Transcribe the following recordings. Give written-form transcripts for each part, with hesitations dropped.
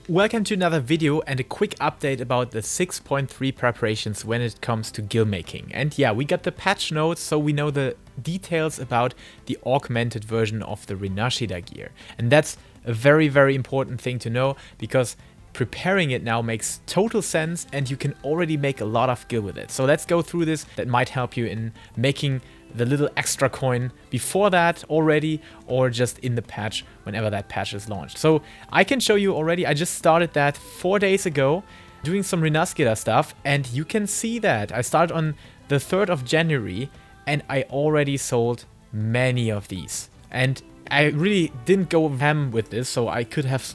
Welcome to another video and a quick update about the 6.3 preparations when it comes to Gil-making. And yeah, we got the patch notes, so we know the details about the augmented version of the Rinascita gear. And that's a very, very important thing to know, because preparing it now makes total sense and you can already make a lot of Gil with it. So let's go through this. That might help you in making the little extra coin before that already, or just in the patch whenever that patch is launched. So I can show you already, I just started that 4 days ago doing some Rinascita stuff, and you can see that I started on the 3rd of January and I already sold many of these. And I really didn't go ham with this, so I could have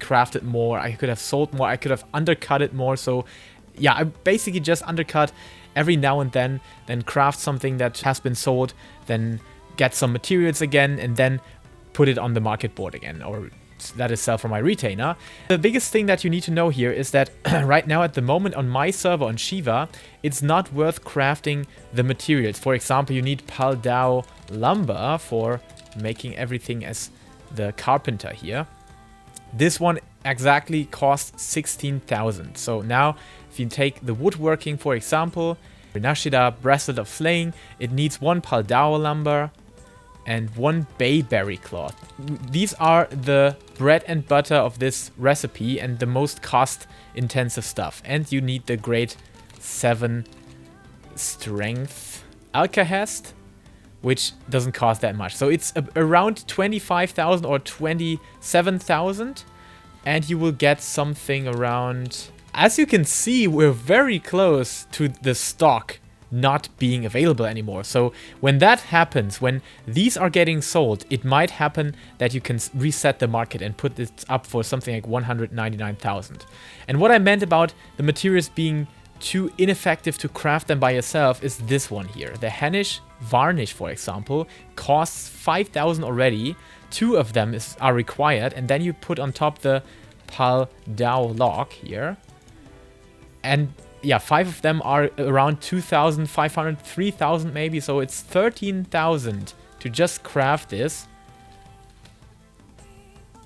crafted more, I could have sold more, I could have undercut it more. So yeah, I basically just undercut every now and then craft something that has been sold, then get some materials again, and then put it on the market board again, or that is sell from my retainer. The biggest thing that you need to know here is that right now at the moment on my server on Shiva, it's not worth crafting the materials. For example, you need Paldao lumber for making everything as the carpenter here. This one exactly costs 16,000. So now if you take the woodworking, for example, Rinascita Bracelet of Slaying, it needs 1 Paldao lumber and 1 bayberry cloth. These are the bread and butter of this recipe and the most cost intensive stuff. And you need the grade 7 strength alkahest, which doesn't cost that much. So it's around 25,000 or 27,000, and you will get something around... As you can see, we're very close to the stock not being available anymore. So when that happens, when these are getting sold, it might happen that you can reset the market and put this up for something like 199,000. And what I meant about the materials being too ineffective to craft them by yourself is this one here. The Hellish Varnish, for example, costs 5,000 already. 2 of them are required, and then you put on top the Paldao log here. And yeah, 5 of them are around 2,500, 3,000 maybe, so it's 13,000 to just craft this.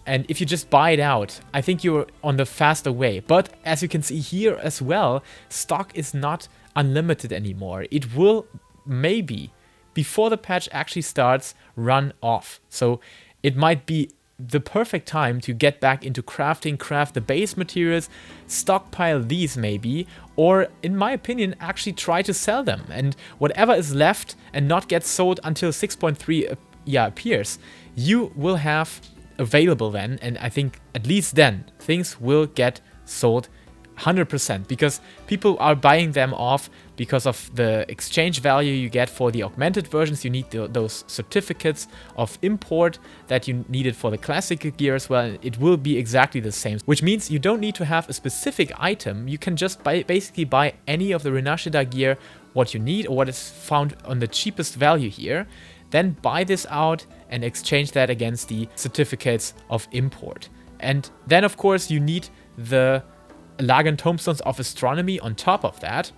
And if you just buy it out, I think you're on the faster way. But as you can see here as well, stock is not unlimited anymore. It will maybe, before the patch actually starts, run off. So it might be the perfect time to get back into crafting, craft the base materials, stockpile these maybe, or in my opinion, actually try to sell them. And whatever is left and not get sold until 6.3 appears, you will have available then, and I think at least then things will get sold 100%, because people are buying them off because of the exchange value you get for the augmented versions. You need those certificates of import that you needed for the classical gear as well. It will be exactly the same, which means you don't need to have a specific item. You can just basically buy any of the Rinascita gear, what you need or what is found on the cheapest value here. Then buy this out and exchange that against the certificates of import. And then of course you need the Alagan Tomestones of Astronomy on top of that.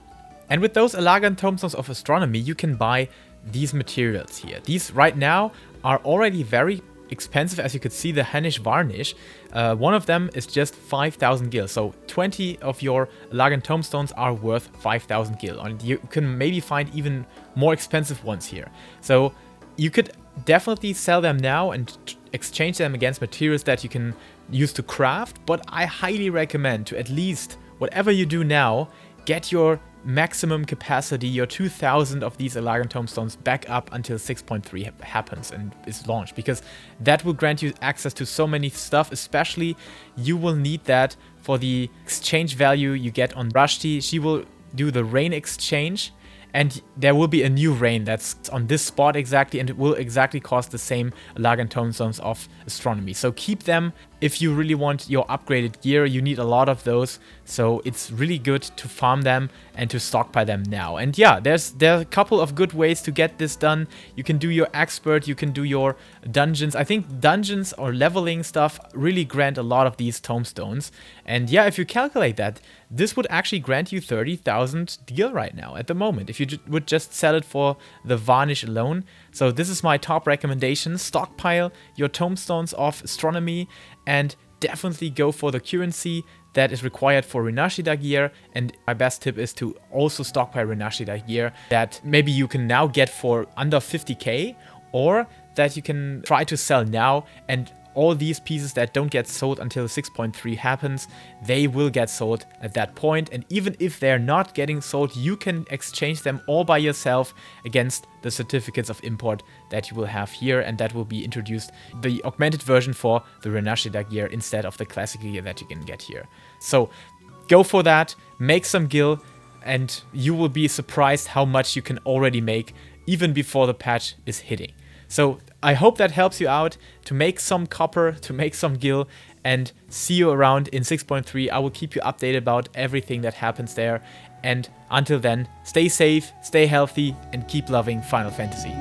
And with those Alagan Tomestones of Astronomy, you can buy these materials here. These right now are already very expensive. As you could see, the Hellish Varnish, one of them is just 5,000 gil. So 20 of your Alagan Tomestones are worth 5,000 gil. And you can maybe find even more expensive ones here. So you could definitely sell them now and exchange them against materials that you can use to craft, but I highly recommend to at least, whatever you do now, get your maximum capacity, your 2,000 of these Alagan Tomestones back up until 6.3 happens and is launched, because that will grant you access to so many stuff. Especially you will need that for the exchange value you get on Rashti. She will do the rain exchange, and there will be a new rain that's on this spot exactly, and it will exactly cost the same Alagan Tomestones of Astronomy. So keep them if you really want your upgraded gear. You need a lot of those, so it's really good to farm them and to stockpile them now. And yeah, there are a couple of good ways to get this done. You can do your expert, you can do your dungeons. I think dungeons or leveling stuff really grant a lot of these tomestones. And yeah, if you calculate that, this would actually grant you 30,000 gil right now at the moment, if you would just sell it for the varnish alone. So this is my top recommendation: stockpile your tomestones of Astronomy and definitely go for the currency that is required for Rinascita gear, and my best tip is to also stockpile Rinascita gear that maybe you can now get for under 50k, or that you can try to sell now, and all these pieces that don't get sold until 6.3 happens, they will get sold at that point. And even if they're not getting sold, you can exchange them all by yourself against the certificates of import that you will have here, and that will be introduced, the augmented version for the Rinascita gear instead of the classic gear that you can get here. So go for that, make some gil, and you will be surprised how much you can already make even before the patch is hitting. So I hope that helps you out to make some copper, to make some gil, and see you around in 6.3. I will keep you updated about everything that happens there. And until then, stay safe, stay healthy, and keep loving Final Fantasy.